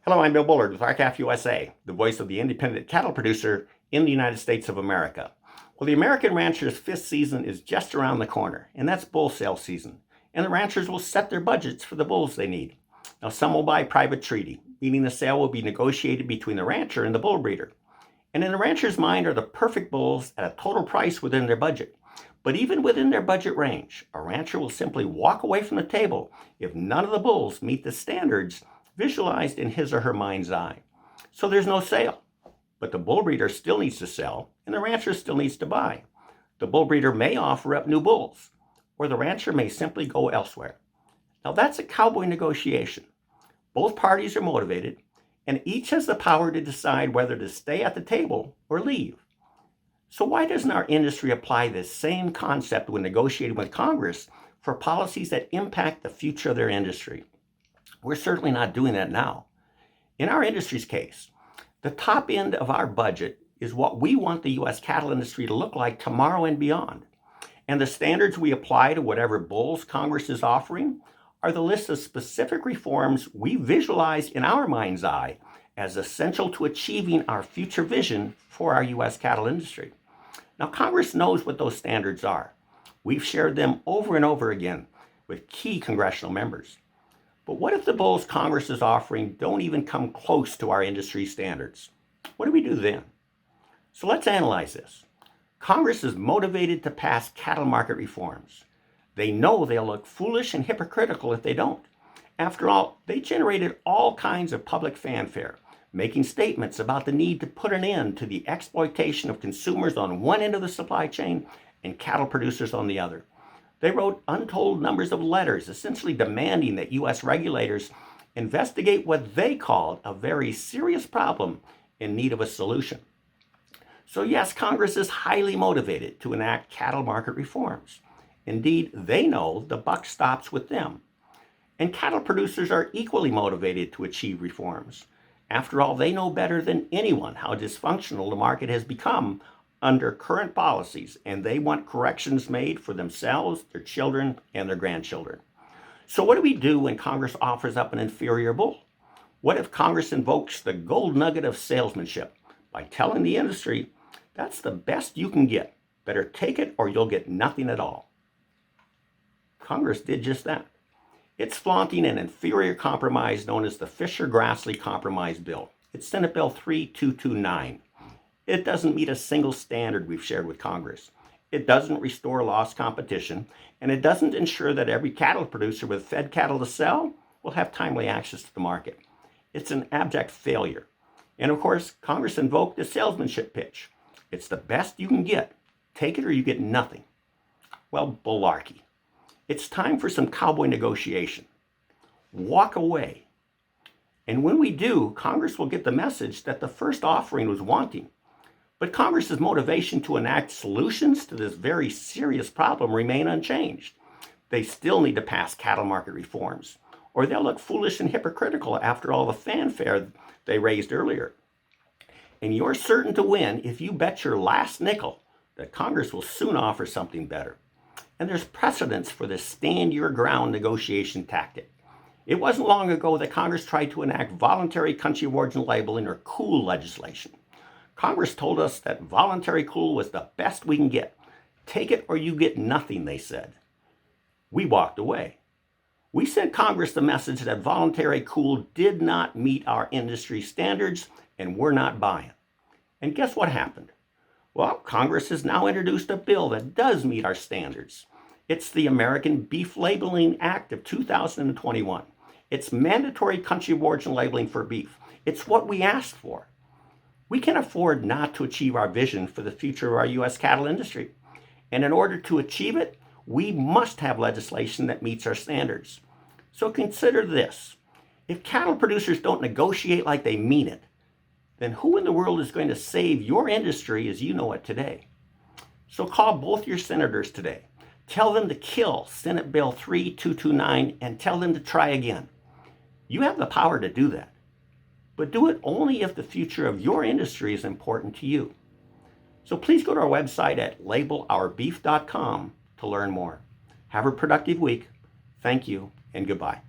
Hello, I'm Bill Bullard with RCAF USA, the voice of the independent cattle producer in the United States of America. Well, the American rancher's fifth season is just around the corner, and that's bull sale season. And the ranchers will set their budgets for the bulls they need. Now, some will buy private treaty, meaning the sale will be negotiated between the rancher and the bull breeder. And in the rancher's mind are the perfect bulls at a total price within their budget. But even within their budget range, a rancher will simply walk away from the table if none of the bulls meet the standards visualized in his or her mind's eye. So there's no sale. But the bull breeder still needs to sell, and the rancher still needs to buy. The bull breeder may offer up new bulls, or the rancher may simply go elsewhere. Now that's a cowboy negotiation. Both parties are motivated, and each has the power to decide whether to stay at the table or leave. So why doesn't our industry apply this same concept when negotiating with Congress for policies that impact the future of their industry? We're certainly not doing that now. In our industry's case, the top end of our budget is what we want the U.S. cattle industry to look like tomorrow and beyond. And the standards we apply to whatever bulls Congress is offering are the list of specific reforms we visualize in our mind's eye as essential to achieving our future vision for our U.S. cattle industry. Now, Congress knows what those standards are. We've shared them over and over again with key congressional members. But what if the bulls Congress is offering don't even come close to our industry standards? What do we do then? So let's analyze this. Congress is motivated to pass cattle market reforms. They know they'll look foolish and hypocritical if they don't. After all, they generated all kinds of public fanfare, making statements about the need to put an end to the exploitation of consumers on one end of the supply chain and cattle producers on the other. They wrote untold numbers of letters essentially demanding that U.S. regulators investigate what they called a very serious problem in need of a solution. So yes, Congress is highly motivated to enact cattle market reforms. Indeed, they know the buck stops with them. And cattle producers are equally motivated to achieve reforms. After all, they know better than anyone how dysfunctional the market has become under current policies, and they want corrections made for themselves, their children, and their grandchildren. So what do we do when Congress offers up an inferior bull? What if Congress invokes the gold nugget of salesmanship by telling the industry, that's the best you can get. Better take it or you'll get nothing at all? Congress did just that. It's flaunting an inferior compromise known as the Fisher-Grassley Compromise Bill. It's Senate Bill 3229. It doesn't meet a single standard we've shared with Congress. It doesn't restore lost competition, and it doesn't ensure that every cattle producer with fed cattle to sell will have timely access to the market. It's an abject failure. And of course, Congress invoked the salesmanship pitch. It's the best you can get. Take it or you get nothing. Well, malarkey. It's time for some cowboy negotiation. Walk away. And when we do, Congress will get the message that the first offering was wanting. But Congress's motivation to enact solutions to this very serious problem remain unchanged. They still need to pass cattle market reforms, or they'll look foolish and hypocritical after all the fanfare they raised earlier. And you're certain to win if you bet your last nickel that Congress will soon offer something better. And there's precedence for this stand-your-ground negotiation tactic. It wasn't long ago that Congress tried to enact voluntary country of origin labeling or COOL legislation. Congress told us that voluntary COOL was the best we can get. Take it or you get nothing, they said. We walked away. We sent Congress the message that voluntary COOL did not meet our industry standards, and we're not buying. And guess what happened? Well, Congress has now introduced a bill that does meet our standards. It's the American Beef Labeling Act of 2021. It's mandatory country of origin labeling for beef. It's what we asked for. We can afford not to achieve our vision for the future of our U.S. cattle industry. And in order to achieve it, we must have legislation that meets our standards. So consider this. If cattle producers don't negotiate like they mean it, then who in the world is going to save your industry as you know it today? So call both your senators today. Tell them to kill Senate Bill 3229 and tell them to try again. You have the power to do that. But do it only if the future of your industry is important to you. So please go to our website at labelOurBeef.com to learn more. Have a productive week. Thank you and goodbye.